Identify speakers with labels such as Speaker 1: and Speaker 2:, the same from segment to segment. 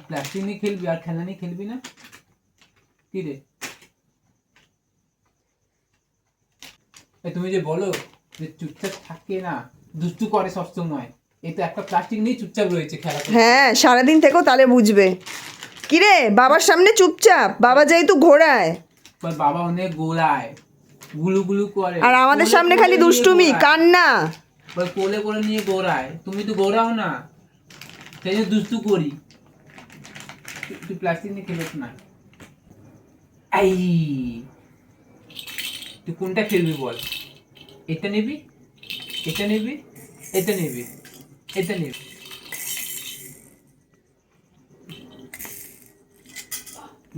Speaker 1: Plastic নিয়ে খেলবি আর খেলনা নিয়ে খেলবি না? কি রে তুমি যে বলো যে চুপচাপ থাকে না, দুষ্টু করে সবসময়, এই তো একটা প্লাস্টিক নিয়ে চুপচাপ রয়েছে খেলা করছে।
Speaker 2: হ্যাঁ সারাদিন থেকেও তাহলে বুঝবে। কিরে বাবার সামনে চুপচাপ, বাবা যেহেতু ঘোরায়,
Speaker 1: বাবা অনেক গোলায়, গুলু গুলু করে,
Speaker 2: আর আমাদের সামনে খালি দুষ্টুমি কান্না।
Speaker 1: কোলে করে নিয়ে গোড়ায়, তুমি তো গোড়াও না, সেই জন্য দুষ্টু করি। তুই প্লাস্টিক নিয়ে খেলিস না। এই তুই কোনটা খেলবি বল? এটা নিবি, এটা নিবি, এটা নিবি, এটা নিবি।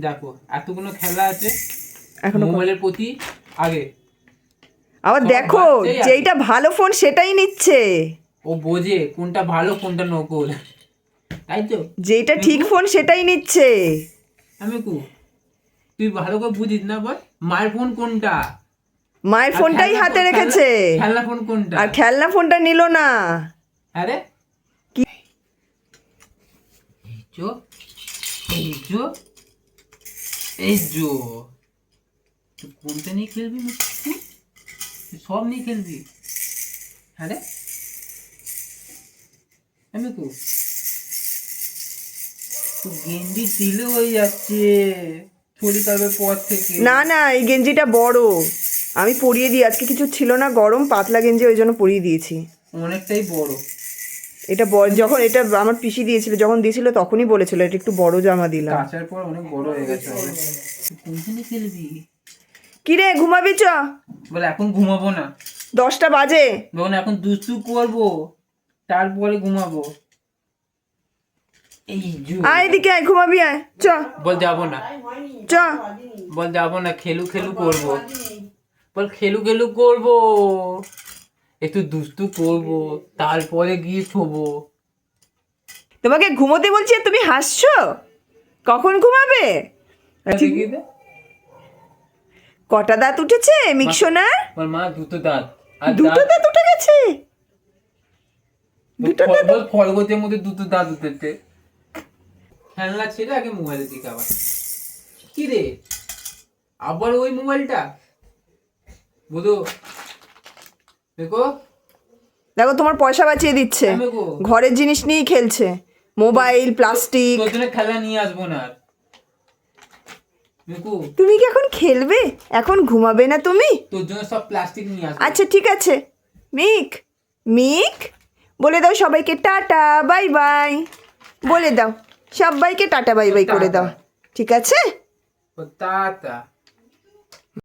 Speaker 1: দেখো এতগুলো খেলা আছে মোবাইলের প্রতি আগে।
Speaker 2: আবার দেখো যেইটা ভালো ফোন সেটাই নিচ্ছে,
Speaker 1: ও বোঝে কোনটা ভালো কোনটা নকল, তাই তো?
Speaker 2: যেটা ঠিক ফোন সেটাই নিচ্ছে।
Speaker 1: আমি তুই ভালো করে বুঝিস না, বল মায়ের ফোন কোনটা?
Speaker 2: মায়ের ফোনটাই হাতে রেখেছে,
Speaker 1: খেলনা ফোন কোনটা?
Speaker 2: আর খেলনা ফোনটা নিল না।
Speaker 1: আরে
Speaker 2: কি
Speaker 1: এই যো, এই যো, এই যো, তুই কোনটা নিয়ে খেলবি? তুই সব নিয়ে খেলবি? আরে আমি তুই গেঞ্জি দিলে হয়ে যাচ্ছে ছড়ি কাটবে পর থেকে।
Speaker 2: না না এই গেঞ্জিটা বড়, আমি পরিয়ে দিই, আজকে কিছু ছিল না গরম, পাতলা গেঞ্জি ওই জন্য পরিয়ে দিয়েছি।
Speaker 1: অনেকটাই বড়
Speaker 2: এটা যখন এটা আমার পিসি দিয়েছিল, যখন দিয়েছিল তখনই বলেছিল এটা একটু বড় জামা দিলাম।
Speaker 1: কাচার পর অনেক বড় হয়ে গেছে। কোনখানে খেলবি?
Speaker 2: কি রে ঘুমাবি? চ
Speaker 1: বলে এখন ঘুমাবো না,
Speaker 2: 10টা বাজে,
Speaker 1: যখন এখন দুষ্টু করবো তারপরে ঘুমাবো। এই
Speaker 2: আয় এদিকে আয়, ঘুমাবি আয়, চ।
Speaker 1: বল যাবো না,
Speaker 2: চ
Speaker 1: বল যাবো না, খেলু খেলু করবো, বল খেলু খেলু করবো, একটু দুষ্টু করবো, তারপরে গিয়ে শোবো।
Speaker 2: তোমাকে ঘুমোতে বলছি আর তুমি হাসছো, কখন ঘুমাবে? কটা দাঁত উঠেছে মিকসোনার?
Speaker 1: মা দুটো দাঁত,
Speaker 2: দুটো দাঁত উঠে গেছে, দুটো দাঁত।
Speaker 1: খড়গোছের মধ্যে দুটো দাঁত উঠেছে। খেলনা ছেড়ে আগে মোবাইলের দিকে আবার। কি রে আবার ওই মোবাইলটা? বুধু দেখো
Speaker 2: দেখো তোমার পয়সা বাঁচিয়ে দিচ্ছে, ঘরের জিনিস নিয়েই খেলছে, মোবাইল প্লাস্টিক।
Speaker 1: তোর জন্য খেলনা নিয়ে আসবো না।
Speaker 2: তুমি কি এখন খেলবে? এখন ঘুমাবে না তুমি?
Speaker 1: তোর জন্য সব প্লাস্টিক নিয়ে আসবো।
Speaker 2: আচ্ছা ঠিক আছে মিক, মিক বলে দাও সবাইকে টাটা বাই বাই, বলে দাও সবাইকে টাটা বাই বাই করে দাও, ঠিক আছে?
Speaker 1: টাটা।